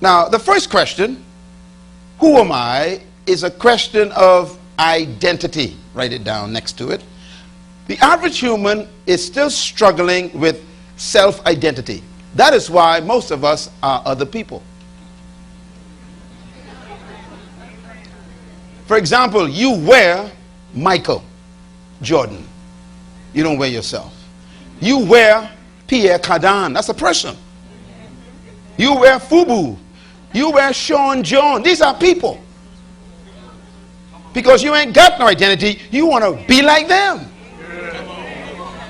Now, the first question, who am I, is a question of identity. Write it down next to it. The average human is still struggling with self-identity. That is why most of us are other people. For example, you wear Michael Jordan. You don't wear yourself. You wear Pierre Cardin. That's a person. You wear Fubu. You wear Sean John. These are people. Because you ain't got no identity, you want to be like them.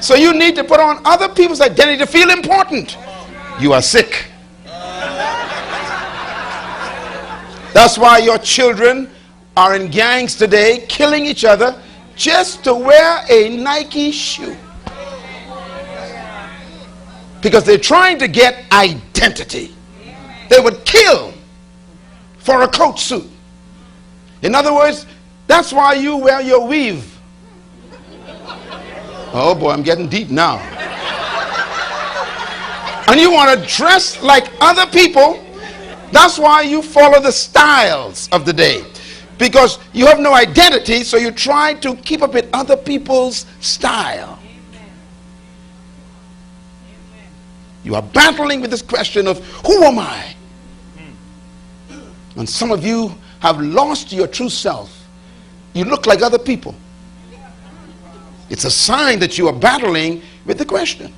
So you need to put on other people's identity to feel important. You are sick. That's why your children are in gangs today, killing each other just to wear a Nike shoe. Because they're trying to get identity. They would kill for a coat suit. In other words, that's why you wear your weave. Oh boy, I'm getting deep now. And you want to dress like other people. That's why you follow the styles of the day. Because you have no identity, so you try to keep up with other people's style. You are battling with this question of, who am I? And some of you have lost your true self. You look like other people. It's a sign that you are battling with the question.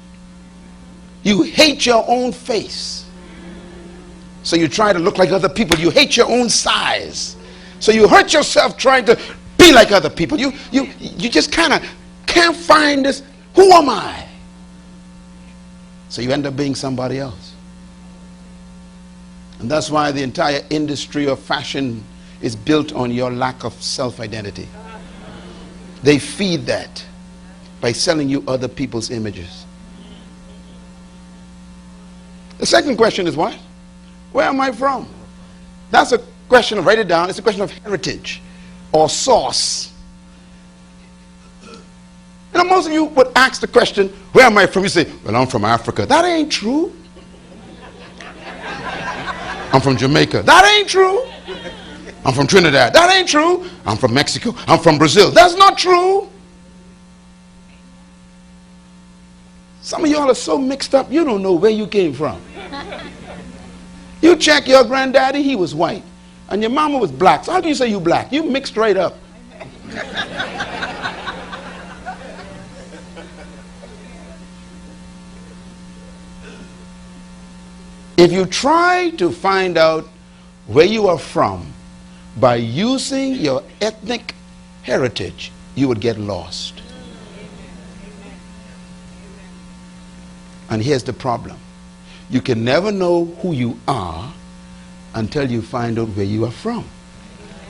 You hate your own face, so you try to look like other people. You hate your own size, so you hurt yourself trying to be like other people. You just kind of can't find this, who am I? So you end up being somebody else. And that's why the entire industry of fashion is built on your lack of self-identity. They feed that by selling you other people's images. The second question is what? Where am I from? That's a question of, write it down, it's a question of heritage or source. You know, most of you would ask the question, where am I from? You say, well, I'm from Africa. That ain't true. I'm from Jamaica. That ain't true. I'm from Trinidad. That ain't true. I'm from Mexico. I'm from Brazil. That's not true. Some of y'all are so mixed up, you don't know where you came from. You check your granddaddy, he was white. And your mama was black. So how do you say you black? You mixed right up. If you try to find out where you are from by using your ethnic heritage, you would get lost. And here's the problem. You can never know who you are until you find out where you are from.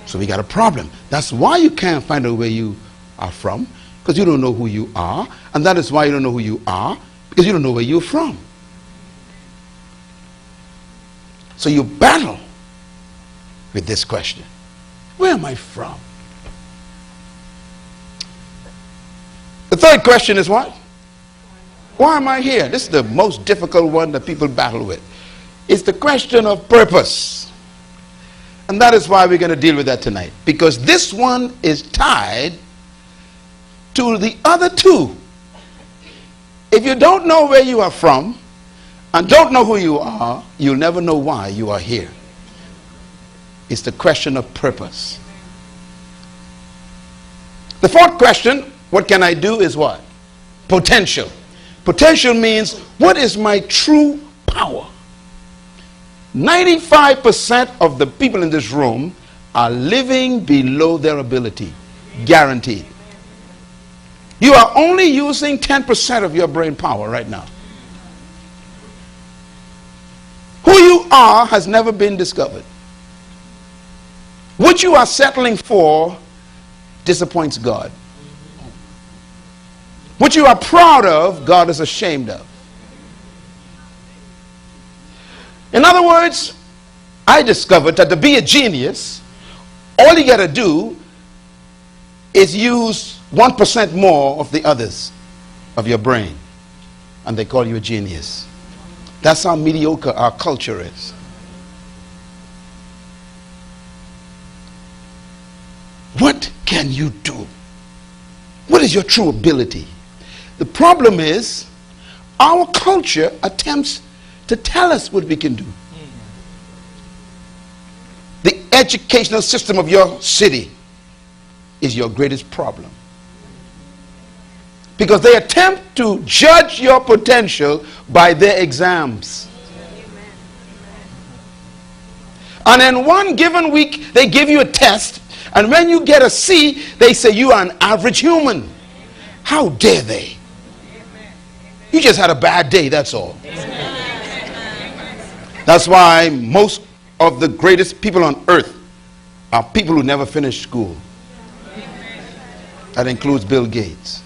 So we got a problem. That's why you can't find out where you are from, because you don't know who you are. And that is why you don't know who you are, because you don't know where you're from. So you battle with this question. Where am I from? The third question is what? Why am I here? This is the most difficult one that people battle with. It's the question of purpose. And that is why we're going to deal with that tonight. Because this one is tied to the other two. If you don't know where you are from and don't know who you are, you'll never know why you are here. It's the question of purpose. The fourth question, what can I do, is what? Potential. Potential means, what is my true power? 95% of the people in this room are living below their ability. Guaranteed. You are only using 10% of your brain power right now. Who you are has never been discovered. What you are settling for disappoints God. What you are proud of, God is ashamed of. In other words, I discovered that to be a genius, all you got to do is use 1% more of the others of your brain, and they call you a genius. That's how mediocre our culture is. can you do? What is your true ability? The problem is our culture attempts to tell us what we can do. The educational system of your city is your greatest problem, because they attempt to judge your potential by their exams. And in one given week they give you a test, and when you get a C they say you are an average human. How dare they? You just had a bad day, that's all. That's why most of the greatest people on earth are people who never finished school. That includes Bill Gates.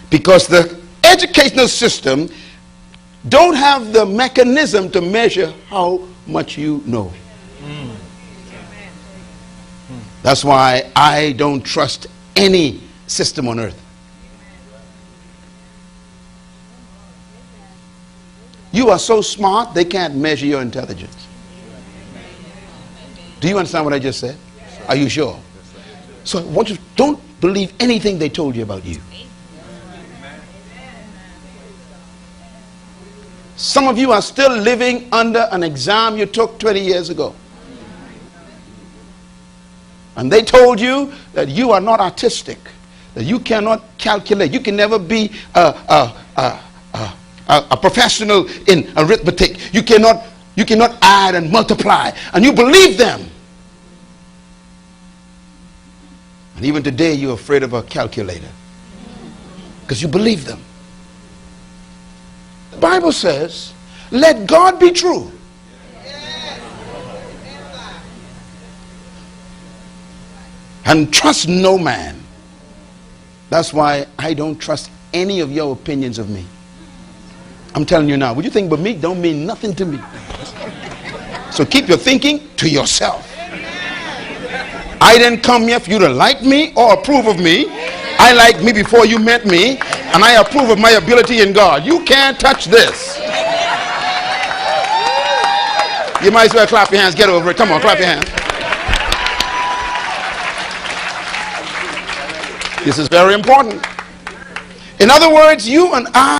Because the educational system don't have the mechanism to measure how much you know. That's why I don't trust any system on earth. You are so smart they can't measure your intelligence. Do you understand what I just said? Are you sure? So I want you, don't believe anything they told you about you. Some of you are still living under an exam you took 20 years ago. And they told you that you are not artistic, that you cannot calculate, you can never be a professional in arithmetic. You cannot add and multiply. And you believe them. And even today you're afraid of a calculator, because you believe them. The Bible says, let God be true. And trust no man. That's why I don't trust any of your opinions of me. I'm telling you now, what you think about me don't mean nothing to me. So keep your thinking to yourself. I didn't come here for you to like me or approve of me. I liked me before you met me, and I approve of my ability in God. You can't touch this. You might as well clap your hands. Get over it. Come on, clap your hands. This is very important. In other words, you and I